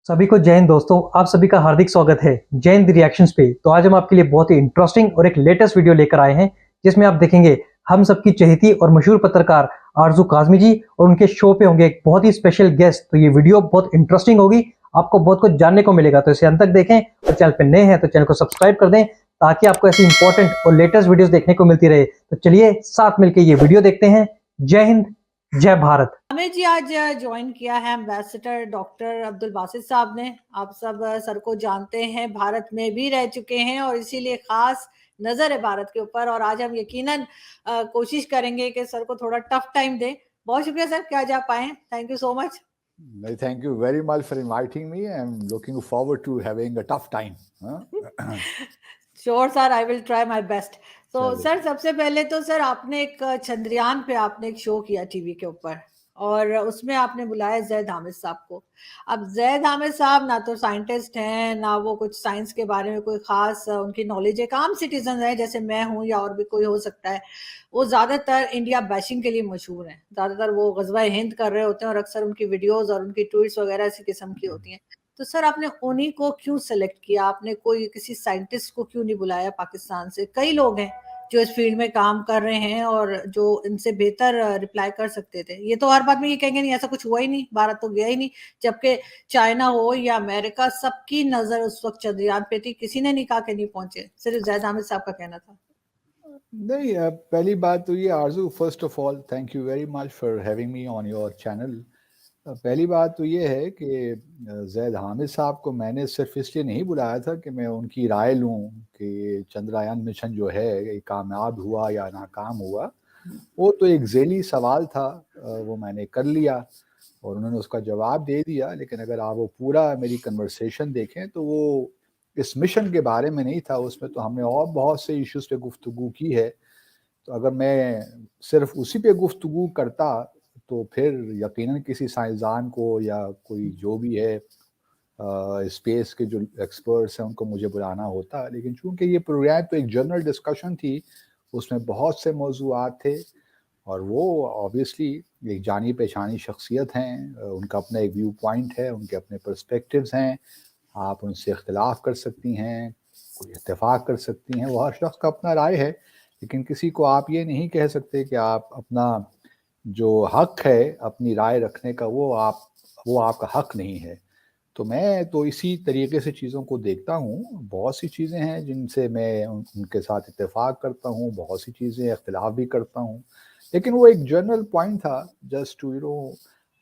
सभी को जय हिंद दोस्तों, आप सभी का हार्दिक स्वागत है जय हिंद रिएक्शंस पे। तो आज हम आपके लिए बहुत ही इंटरेस्टिंग और एक लेटेस्ट वीडियो लेकर आए हैं जिसमें आप देखेंगे हम सबकी चहेती और मशहूर पत्रकार आरजू काज़मी जी और उनके शो पे होंगे एक बहुत ही स्पेशल गेस्ट। तो ये वीडियो बहुत इंटरेस्टिंग होगी, आपको बहुत कुछ जानने को मिलेगा। तो इसे अंत तक देखें और चैनल पे नए हैं तो चैनल को सब्सक्राइब कर दें ताकि आपको ऐसी इंपॉर्टेंट और लेटेस्ट वीडियोस देखने को मिलती रहे। तो चलिए साथ मिलकर ये वीडियो देखते हैं। जय हिंद, जय भारत। हमें जी आज ज्वाइन किया है एम्बेसडर डॉक्टर अब्दुल बासित साहब ने। आप सब सर को जानते हैं, भारत में भी रह चुके हैं और इसीलिए खास नजर है भारत के ऊपर। और आज हम यकीनन कोशिश करेंगे कि सर को थोड़ा टफ टाइम दें। बहुत शुक्रिया सर कि आज आप आए। Thank you so much. Thank you very much for inviting me. I'm looking forward to having a tough time. Sure sir, I will try my best. तो चलिए। सर सबसे पहले तो सर आपने एक चंद्रयान पे आपने एक शो किया टीवी के ऊपर और उसमें आपने बुलाया जैद हामिद साहब को। अब जैद हामिद साहब ना तो साइंटिस्ट हैं, ना वो कुछ साइंस के बारे में कोई खास उनकी नॉलेज है। आम सिटीजन है जैसे मैं हूँ या और भी कोई हो सकता है। वो ज़्यादातर इंडिया बैशिंग के लिए मशहूर हैं। ज़्यादातर वो ग़ज़वा हिंद कर रहे होते हैं और अक्सर उनकी वीडियोज़ और उनकी ट्वीट्स वगैरह इसी किस्म की होती हैं। तो सर आपने उन्हीं को क्यों सेलेक्ट किया? आपने कोई किसी साइंटिस्ट को क्यों नहीं बुलाया पाकिस्तान से? कई लोग हैं जो इस फील्ड में काम कर रहे हैं और जो इनसे बेहतर रिप्लाई कर सकते थे। ये तो हर बात में ये कहेंगे नहीं ऐसा कुछ हुआ ही नहीं, भारत तो गया ही नहीं। जबकि चाइना हो या अमेरिका, सबकी नजर उस वक्त चंद्रयान पे थी, किसी ने नहीं कहा कि नहीं पहुंचे। सिर्फ जैद हामिद साहब का कहना था। नहीं, पहली बात तो ये आरजू, first of all thank you very much for having me on your channel. पहली बात तो ये है कि जैद हामिद साहब को मैंने सिर्फ इसलिए नहीं बुलाया था कि मैं उनकी राय लूं कि चंद्रयान मिशन जो है ये कामयाब हुआ या नाकाम हुआ। वो तो एक ज़ैली सवाल था, वो मैंने कर लिया और उन्होंने उसका जवाब दे दिया। लेकिन अगर आप वो पूरा मेरी कन्वर्सेशन देखें तो वो इस मिशन के बारे में नहीं था, उसमें तो हमने और बहुत से इश्यूज़ पे गुफ्तगू की है। तो अगर मैं सिर्फ उसी पे गुफ्तगू करता तो फिर यकीनन किसी साइंसदान को या कोई जो भी है स्पेस के जो एक्सपर्ट्स हैं उनको मुझे बुलाना होता। लेकिन चूंकि ये प्रोग्राम तो एक जनरल डिस्कशन थी, उसमें बहुत से मौज़ूआत थे और वो ऑब्वियसली एक जानी पहचानी शख्सियत हैं, उनका अपना एक व्यू पॉइंट है, उनके अपने पर्सपेक्टिव्स हैं। आप उनसे इख्तिलाफ कर सकती हैं, कोई इत्तेफाक कर सकती हैं, वो हर शख्स का अपना राय है। लेकिन किसी को आप ये नहीं कह सकते कि आप अपना जो हक है अपनी राय रखने का वो आपका हक नहीं है। तो मैं तो इसी तरीके से चीज़ों को देखता हूँ। बहुत सी चीज़ें हैं जिनसे मैं उनके साथ इत्तेफाक करता हूँ, बहुत सी चीज़ें इख्तिलाफ भी करता हूँ। लेकिन वो एक जनरल पॉइंट था, just to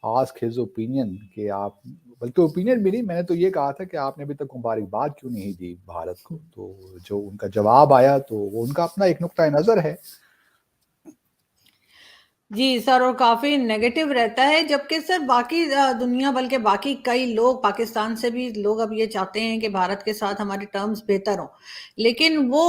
ask his opinion कि आप, बल्कि ओपिनियन भी नहीं, मैंने तो ये कहा था कि आपने अभी तक मुबारकबाद क्यों नहीं दी भारत को। तो जो उनका जवाब आया तो वो उनका अपना एक नुक्ता नज़र है। जी सर, और काफी नेगेटिव रहता है। जबकि सर बाकी दुनिया, बल्कि बाकी कई लोग, पाकिस्तान से भी लोग अब ये चाहते हैं कि भारत के साथ हमारे टर्म्स बेहतर हों। लेकिन वो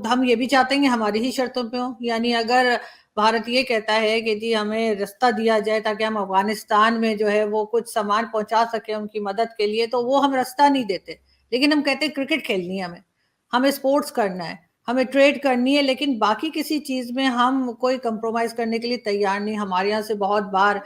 हम ये भी चाहते हैं कि हमारी ही शर्तों पे हों। यानी अगर भारत ये कहता है कि जी हमें रास्ता दिया जाए ताकि हम अफगानिस्तान में जो है वो कुछ सामान पहुंचा सके उनकी मदद के लिए, तो वो हम रास्ता नहीं देते। लेकिन हम कहते हैं क्रिकेट खेलनी है, हमें स्पोर्ट्स करना है, हमें ट्रेड करनी है, लेकिन बाकी किसी चीज में हम कोई कंप्रोमाइज करने के लिए तैयार नहीं। हमारे यहाँ से बहुत बार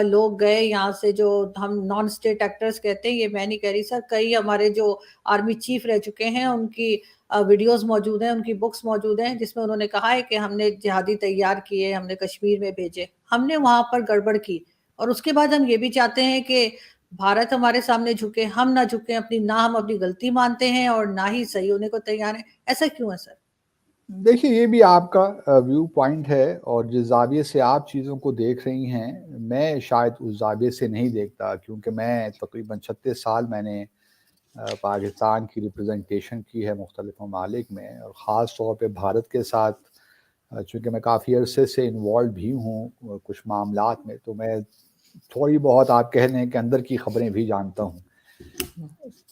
लोग गए यहाँ से, जो हम नॉन स्टेट एक्टर्स कहते हैं, ये मैं नहीं कह रही सर, कई हमारे जो आर्मी चीफ रह चुके हैं उनकी वीडियोस मौजूद हैं, उनकी बुक्स मौजूद हैं, जिसमें उन्होंने कहा है कि हमने जिहादी तैयार किए, हमने कश्मीर में भेजे, हमने वहां पर गड़बड़ की। और उसके बाद हम ये भी चाहते हैं कि भारत हमारे सामने झुके, हम ना झुके, हम अपनी गलती मानते हैं और ना ही सही होने को तैयार हैं। ऐसा क्यों है सर? देखिए, ये भी आपका व्यू पॉइंट है और जिस ज़ाविये से आप चीज़ों को देख रही हैं, मैं शायद उस ज़ाविये से नहीं देखता, क्योंकि मैं तकरीबन 36 साल मैंने पाकिस्तान की रिप्रेजेंटेशन की है मुख्तलिफ ममालिक में, और ख़ास तौर पे भारत के साथ चूँकि मैं काफ़ी अरसे से इन्वॉल्व भी हूँ कुछ मामलात में, तो मैं थोड़ी बहुत आप कह लें कि अंदर की ख़बरें भी जानता हूँ।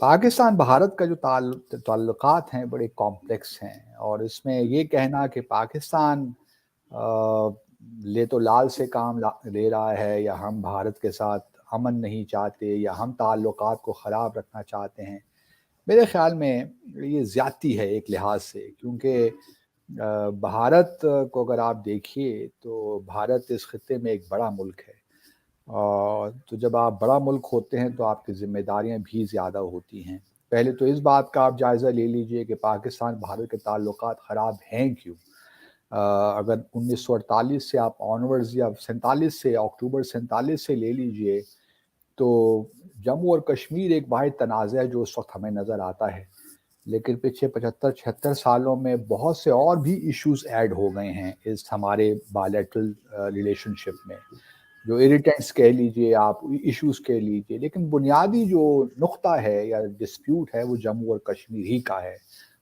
पाकिस्तान भारत का जो ताल्लुकात हैं बड़े कॉम्प्लेक्स हैं, और इसमें ये कहना कि पाकिस्तान ले तो लाल से काम ले रहा है, या हम भारत के साथ अमन नहीं चाहते, या हम ताल्लुकात को ख़राब रखना चाहते हैं, मेरे ख़्याल में ये ज़्यादती है एक लिहाज से। क्योंकि भारत को अगर आप देखिए तो भारत इस खित्ते में एक बड़ा मुल्क है تو جب آپ بڑا ملک ہوتے ہیں تو آپ کی ذمہ داریاں بھی زیادہ ہوتی ہیں. پہلے تو اس بات کا آپ جائزہ لے لیجئے کہ پاکستان بھارت کے تعلقات خراب ہیں کیوں. اگر 1948 سے آپ آنورڈز یا 47 سے اکتوبر 47 سے لے لیجئے تو جموں اور کشمیر ایک واحد تنازع ہے جو اس وقت ہمیں نظر آتا ہے. لیکن پچھلے 75-76 سالوں میں بہت سے اور بھی ایشوز ایڈ ہو گئے ہیں اس ہمارے بائلیٹرل ریلیشن شپ میں، جو اریٹینٹس کہہ لیجئے آپ، ایشوز کہہ لیجئے، لیکن بنیادی جو نقطہ ہے یا ڈسپیوٹ ہے وہ جموں اور کشمیر ہی کا ہے.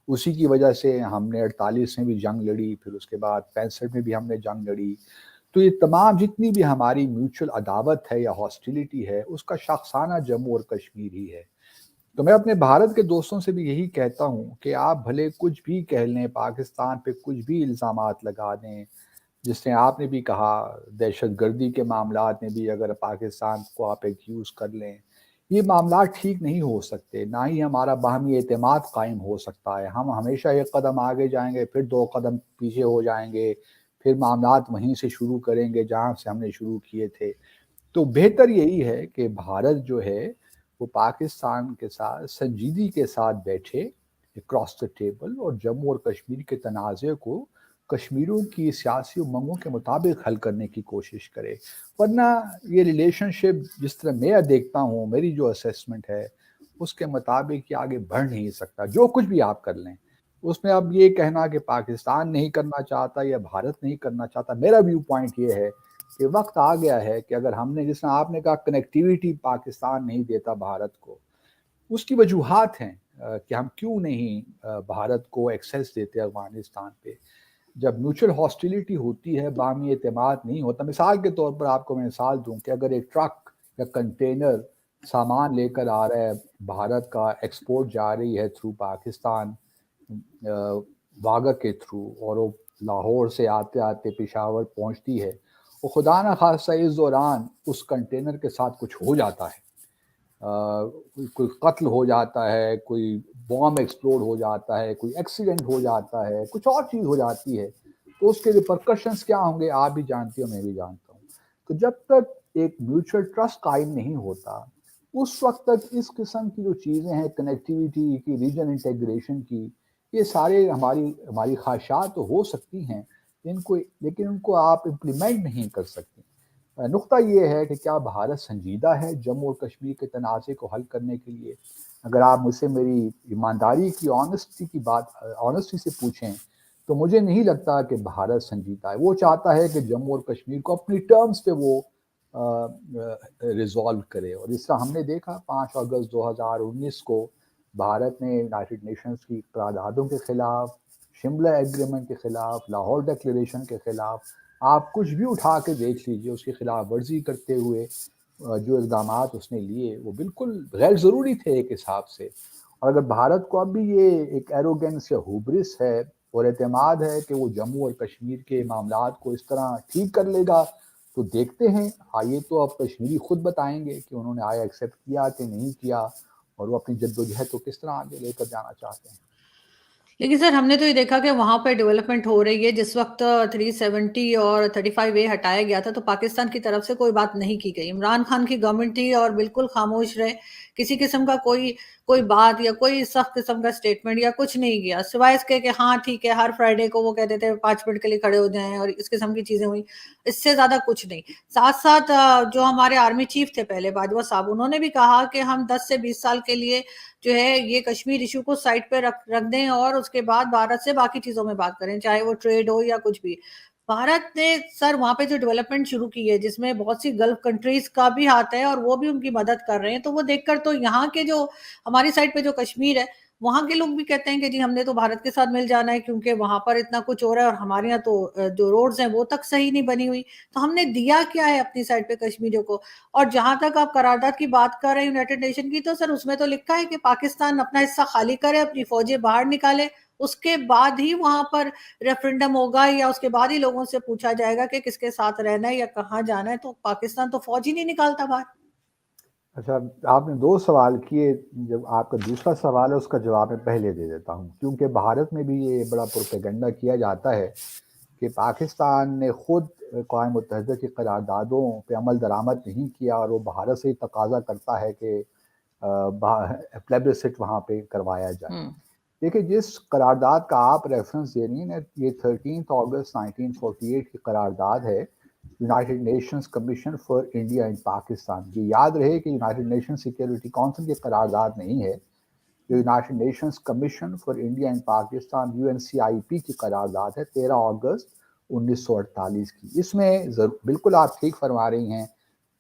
اسی کی وجہ سے ہم نے 48 میں بھی جنگ لڑی، پھر اس کے بعد 65 میں بھی ہم نے جنگ لڑی. تو یہ تمام جتنی بھی ہماری میوچل عداوت ہے یا ہاسٹیلیٹی ہے اس کا شاخسانہ جموں اور کشمیر ہی ہے. تو میں اپنے بھارت کے دوستوں سے بھی یہی کہتا ہوں کہ آپ بھلے کچھ بھی کہہ لیں، پاکستان پہ کچھ بھی الزامات لگا دیں، جس نے آپ نے بھی کہا دہشت گردی کے معاملات میں بھی اگر پاکستان کو آپ ایکیوز کر لیں، یہ معاملات ٹھیک نہیں ہو سکتے، نہ ہی ہمارا باہمی اعتماد قائم ہو سکتا ہے. ہم ہمیشہ ایک قدم آگے جائیں گے، پھر 2 قدم پیچھے ہو جائیں گے، پھر معاملات وہیں سے شروع کریں گے جہاں سے ہم نے شروع کیے تھے. تو بہتر یہی ہے کہ بھارت جو ہے وہ پاکستان کے ساتھ سنجیدگی کے ساتھ بیٹھے اکراس دا ٹیبل اور جموں اور کشمیر کے تنازع کو کشمیریوں کی سیاسی امنگوں کے مطابق حل کرنے کی کوشش کرے. ورنہ یہ ریلیشن شپ جس طرح میں دیکھتا ہوں، میری جو اسیسمنٹ ہے اس کے مطابق یہ آگے بڑھ نہیں سکتا. جو کچھ بھی آپ کر لیں اس میں اب یہ کہنا کہ پاکستان نہیں کرنا چاہتا یا بھارت نہیں کرنا چاہتا، میرا ویو پوائنٹ یہ ہے کہ وقت آ گیا ہے کہ اگر ہم نے، جس طرح آپ نے کہا کنیکٹیویٹی پاکستان نہیں دیتا بھارت کو، اس کی وجوہات ہیں کہ ہم کیوں نہیں بھارت کو ایکسیس دیتے افغانستان پہ. جب میوچل ہاسٹیلیٹی ہوتی ہے، باہمی اعتماد نہیں ہوتا. مثال کے طور پر آپ کو میں مثال دوں کہ اگر ایک ٹرک یا کنٹینر سامان لے کر آ رہا ہے بھارت کا، ایکسپورٹ جا رہی ہے تھرو پاکستان واگا کے تھرو، اور وہ لاہور سے آتے آتے پشاور پہنچتی ہے، وہ خدا نہ خواستہ اس دوران اس کنٹینر کے ساتھ کچھ ہو جاتا ہے، کوئی قتل ہو جاتا ہے، کوئی بام ایکسپلوڈ ہو جاتا ہے، کوئی ایکسیڈنٹ ہو جاتا ہے، کچھ اور چیز ہو جاتی ہے، تو اس کے ریپرکشنس کیا ہوں گے آپ بھی جانتے ہو، میں بھی جانتا ہوں. تو جب تک ایک میوچل ٹرسٹ قائم نہیں ہوتا اس وقت تک اس قسم کی جو چیزیں ہیں کنیکٹیویٹی کی، ریجن انٹیگریشن کی، یہ سارے ہماری خواہشات تو ہو سکتی ہیں لیکن ان کو آپ امپلیمنٹ نہیں کر سکتے. نقطہ یہ ہے کہ کیا بھارت سنجیدہ ہے جموں اور کشمیر کے تنازع کو حل کرنے کے لیے؟ اگر آپ مجھ سے میری ایمانداری کی، آنیسٹی سے پوچھیں تو مجھے نہیں لگتا کہ بھارت سنجیدہ ہے. وہ چاہتا ہے کہ جموں اور کشمیر کو اپنی ٹرمز پہ وہ ریزالو کرے. اور اس طرح ہم نے دیکھا 5 اگست 2019 کو بھارت نے یونائٹڈ نیشنز کی قراردادوں کے خلاف، شملہ ایگریمنٹ کے خلاف، لاہور ڈکلیریشن کے خلاف، آپ کچھ بھی اٹھا کے دیکھ لیجئے، اس کی خلاف ورزی کرتے ہوئے جو اقدامات اس نے لیے وہ بالکل غیر ضروری تھے ایک حساب سے. اور اگر بھارت کو اب بھی یہ ایک ایروگنس یا ہوبرس ہے اور اعتماد ہے کہ وہ جموں اور کشمیر کے معاملات کو اس طرح ٹھیک کر لے گا، تو دیکھتے ہیں. آئیے تو اب کشمیری خود بتائیں گے کہ انہوں نے آیا ایکسیپٹ کیا کہ نہیں کیا، اور وہ اپنی جدوجہد کو کس طرح آگے لے کر جانا چاہتے ہیں. لیکن سر ہم نے تو یہ دیکھا کہ وہاں پہ ڈیولپمنٹ ہو رہی ہے. جس وقت 370 اور 35A ہٹایا گیا تھا تو پاکستان کی طرف سے کوئی بات نہیں کی گئی. عمران خان کی گورنمنٹ تھی اور بالکل خاموش رہے، کسی قسم کا کوئی بات یا کوئی سخت قسم کا سٹیٹمنٹ یا کچھ نہیں کیا، سوائے اس کے کہ ہاں ٹھیک ہے ہر فرائیڈے کو وہ کہتے تھے 5 منٹ کے لیے کھڑے ہو جائیں، اور اس قسم کی چیزیں ہوئی. اس سے زیادہ کچھ نہیں. ساتھ ساتھ جو ہمارے آرمی چیف تھے پہلے باجوہ صاحب، انہوں نے بھی کہا کہ ہم 10 سے 20 سال کے لیے جو ہے یہ کشمیر ایشو کو سائٹ پہ رکھ دیں اور اس کے بعد بھارت سے باقی چیزوں میں بات کریں، چاہے وہ ٹریڈ ہو یا کچھ بھی. بھارت نے سر وہاں پہ جو ڈیولپمنٹ شروع کی ہے جس میں بہت سی گلف کنٹریز کا بھی ہاتھ ہے اور وہ بھی ان کی مدد کر رہے ہیں، تو وہ دیکھ کر تو یہاں کے جو ہماری سائڈ پہ جو کشمیر ہے وہاں کے لوگ بھی کہتے ہیں کہ جی ہم نے تو بھارت کے ساتھ مل جانا ہے کیونکہ وہاں پر اتنا کچھ ہو رہا ہے اور ہمارے یہاں تو جو روڈز ہیں وہ تک صحیح نہیں بنی ہوئی. تو ہم نے دیا کیا ہے اپنی سائڈ پہ کشمیریوں کو؟ اور جہاں تک آپ قرارداد کی بات کر رہے ہیں یونائٹڈ نیشن کی، تو سر اس میں تو لکھا ہے کہ پاکستان اپنا حصہ خالی کرے، اپنی فوجیں باہر نکالے، اس کے بعد ہی وہاں پر ریفرنڈم ہوگا یا اس کے بعد ہی لوگوں سے پوچھا جائے گا کہ کس کے ساتھ رہنا ہے یا کہاں جانا ہے. تو پاکستان تو فوج ہی نہیں نکالتا باہر. اچھا، آپ نے 2 سوال کیے. جب آپ کا دوسرا سوال ہے اس کا جواب میں پہلے دے دیتا ہوں، کیونکہ بھارت میں بھی یہ بڑا پروپیگنڈا کیا جاتا ہے کہ پاکستان نے خود अक़वाम मुत्तहिदा की करारदादों पे अमल दरामद नहीं किया और वो भारत से तकाजा करता है कि प्लेबिसिट वहाँ पे करवाया जाए। देखिए, जिस करारदाद का आप रेफरेंस दे रही हैं, ये 13 अगस्त 1948 की करारदाद है, United Nations commission for India and Pakistan. ये याद रहे कि यूनाइटेड नेशन सिक्योरिटी काउंसिल की करारदाद नहीं है, जो United Nations commission for India and Pakistan UNCIP की करारदाद है 13 अगस्त 1948 की। इसमें बिल्कुल आप ठीक फरमा रही हैं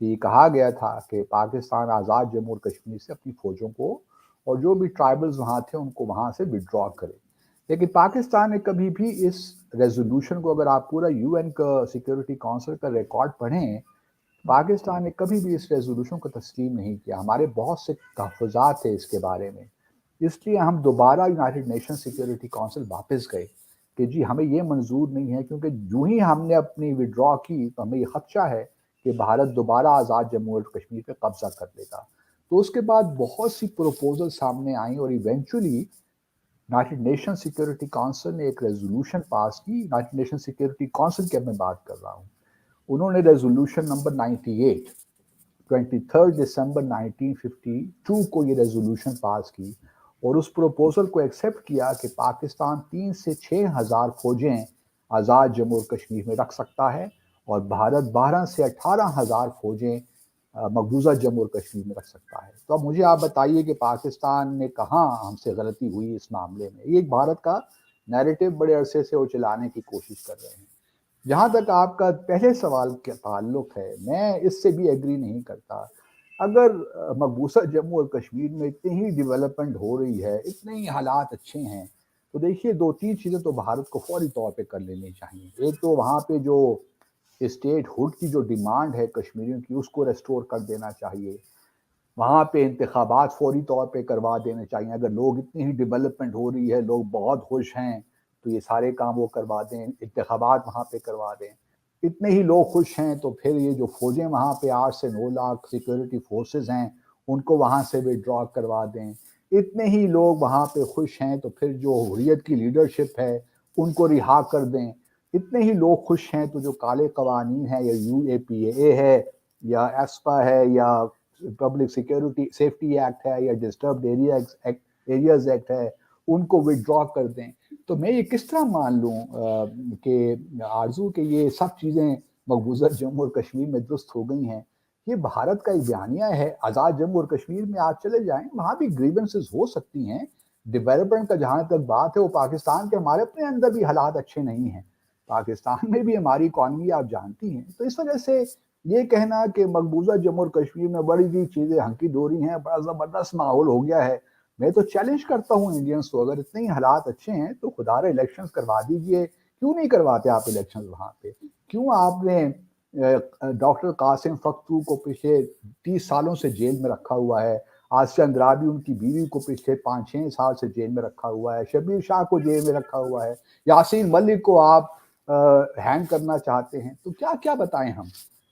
कि कहा गया था कि पाकिस्तान आज़ाद जम्मू और कश्मीर से अपनी फ़ौजों को और जो भी ट्राइबल्स वहाँ थे उनको वहाँ से विड्रॉ करे। लेकिन पाकिस्तान ने कभी भी इस रेजोल्यूशन को, अगर आप पूरा UN का सिक्योरिटी काउंसिल का रिकॉर्ड पढ़ें, पाकिस्तान ने कभी भी इस रेजोल्यूशन को तस्लीम नहीं किया। हमारे बहुत से तहफ़्फ़ुज़ात थे इसके बारे में, इसलिए हम दोबारा यूनाइटेड नेशन सिक्योरिटी काउंसिल वापस गए कि जी हमें ये मंजूर नहीं है, क्योंकि यूं ही हमने अपनी विड्रॉ की तो हमें ये खदशा है कि भारत दोबारा आज़ाद जम्मू और कश्मीर पे कब्जा कर लेगा। तो उसके बाद बहुत सी प्रपोजल सामने आई और eventually United nation security council ने एक रेजोल्यूशन पास की। यूनाइटेड नेशन सिक्योरिटी काउंसिल की मैं बात कर रहा हूँ। उन्होंने रेजोल्यूशन नंबर 98 23 दिसंबर 1952 को ये रेजोल्यूशन पास की और उस प्रपोजल को एक्सेप्ट किया कि पाकिस्तान 3 से 6 हज़ार फौजें आज़ाद जम्मू और कश्मीर में रख सकता है और भारत 12 से 18 हज़ार फौजें मकबूजा जम्मू और कश्मीर में रख सकता है। तो अब मुझे आप बताइए कि पाकिस्तान ने कहाँ हमसे गलती हुई इस मामले में। ये भारत का नैरेटिव बड़े अरसे से वो चलाने की कोशिश कर रहे हैं। जहाँ तक आपका पहले सवाल के ताल्लुक है, मैं इससे भी एग्री नहीं करता। अगर मकबूजा जम्मू और कश्मीर में इतनी ही डेवलपमेंट हो रही है, इतने ही हालात अच्छे हैं, तो देखिए 2-3 चीज़ें तो भारत को फौरी तौर पे कर लेनी चाहिए। एक तो वहाँ पे जो स्टेट हुड की जो डिमांड है कश्मीरियों की, उसको रेस्टोर कर देना चाहिए। वहाँ पे इंतखाबात फौरी तौर पे करवा देने चाहिए। अगर लोग इतनी ही डेवलपमेंट हो रही है, लोग बहुत खुश हैं, तो ये सारे काम वो करवा दें, इंतखाबात वहाँ पे करवा दें। इतने ही लोग खुश हैं तो फिर ये जो फौजें वहाँ पे 8 से 9 लाख सिक्योरिटी फोर्सेस हैं, उनको वहाँ से विड्रॉ करवा दें। इतने ही लोग वहाँ पे खुश हैं तो फिर जो हुर्रियत की लीडरशिप है उनको रिहा कर दें। इतने ही लोग खुश हैं तो जो काले कवानीन है, या UAPA है या एस्पा है या पब्लिक सिक्योरिटी सेफ्टी एक्ट है या डिस्टर्ब्ड एरियाज एक्ट है, उनको विड्रॉ कर दें। तो मैं ये किस तरह मान लूँ कि आरजू के ये सब चीज़ें मकबूजा जम्मू और कश्मीर में दुरुस्त हो गई हैं। ये भारत का एक बयानिया है। आज़ाद जम्मू और कश्मीर में आप चले जाएं, वहाँ भी ग्रीवेंसेस हो सकती हैं। डेवलपमेंट का जहाँ तक बात है, वो पाकिस्तान के हमारे अपने अंदर भी हालात अच्छे नहीं हैं। पाकिस्तान में भी हमारी इकॉनमी आप जानती हैं। तो इस वजह से ये कहना कि मकबूजा जम्मू और कश्मीर में बड़ी सी चीज़ें हंकी डोरी हैं, बड़ा ज़बरदस्त माहौल हो गया है, मैं तो चैलेंज करता हूँ इंडियंस को, अगर इतने ही हालात अच्छे हैं तो खुदारा इलेक्शंस करवा दीजिए। क्यों नहीं करवाते आप इलेक्शंस वहाँ पे? क्यों आपने डॉक्टर कासिम फख्तू को पिछले 30 सालों से जेल में रखा हुआ है? आसिया अंद्राबी उनकी बीवी को पिछले 5-6 साल से जेल में रखा हुआ है। शबीर शाह को जेल में रखा हुआ है। यासीन मलिक को आप हैंग करना चाहते हैं। तो क्या क्या बताएं हम?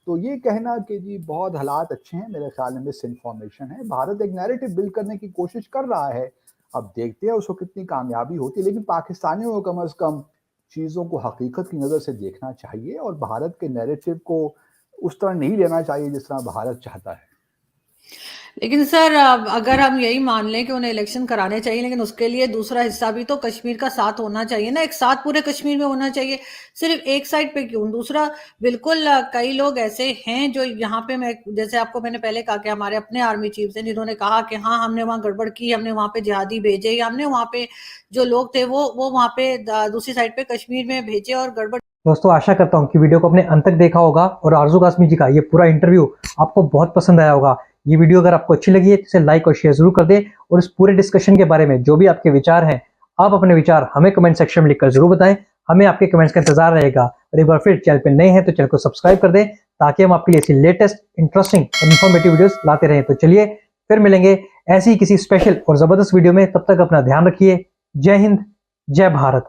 तो ये कहना कि जी बहुत हालात अच्छे हैं, मेरे ख्याल में मिस इन्फॉर्मेशन है। भारत एक नैरेटिव बिल्ड करने की कोशिश कर रहा है, अब देखते हैं उसको कितनी कामयाबी होती है। लेकिन पाकिस्तानियों को कम से कम चीज़ों को हकीकत की नज़र से देखना चाहिए और भारत के नैरेटिव को उस तरह नहीं लेना चाहिए जिस तरह भारत चाहता है। लेकिन सर अगर हम यही मान लें कि उन्हें इलेक्शन कराने चाहिए, लेकिन उसके लिए दूसरा हिस्सा भी तो कश्मीर का साथ होना चाहिए ना, एक साथ पूरे कश्मीर में होना चाहिए, सिर्फ एक साइड पे क्यों? दूसरा बिल्कुल कई लोग ऐसे हैं जो यहाँ पे, मैं जैसे आपको मैंने पहले कहा कि हमारे अपने आर्मी चीफ्स हैं जिन्होंने कहा कि हाँ हमने वहाँ गड़बड़ की, हमने वहाँ पे जिहादी भेजे, या हमने वहाँ पे जो लोग थे वो वहाँ पे दूसरी साइड पे कश्मीर में भेजे और गड़बड़। दोस्तों आशा करता हूँ कि वीडियो को अपने अंत तक देखा होगा और आरजू कासमी जी का ये पूरा इंटरव्यू आपको बहुत पसंद आया होगा। ये वीडियो अगर आपको अच्छी लगी है तो इसे लाइक और शेयर जरूर कर दें और इस पूरे डिस्कशन के बारे में जो भी आपके विचार हैं, आप अपने विचार हमें कमेंट सेक्शन में लिखकर जरूर बताएं। हमें आपके कमेंट्स का इंतजार रहेगा। और एक बार फिर चैनल पे नए हैं तो चैनल को सब्सक्राइब कर दें ताकि हम आपके लिए ऐसी लेटेस्ट, इंटरेस्टिंग और इन्फॉर्मेटिव वीडियोस लाते रहें। तो चलिए फिर मिलेंगे ऐसी किसी स्पेशल और जबरदस्त वीडियो में। तब तक अपना ध्यान रखिए। जय हिंद, जय भारत।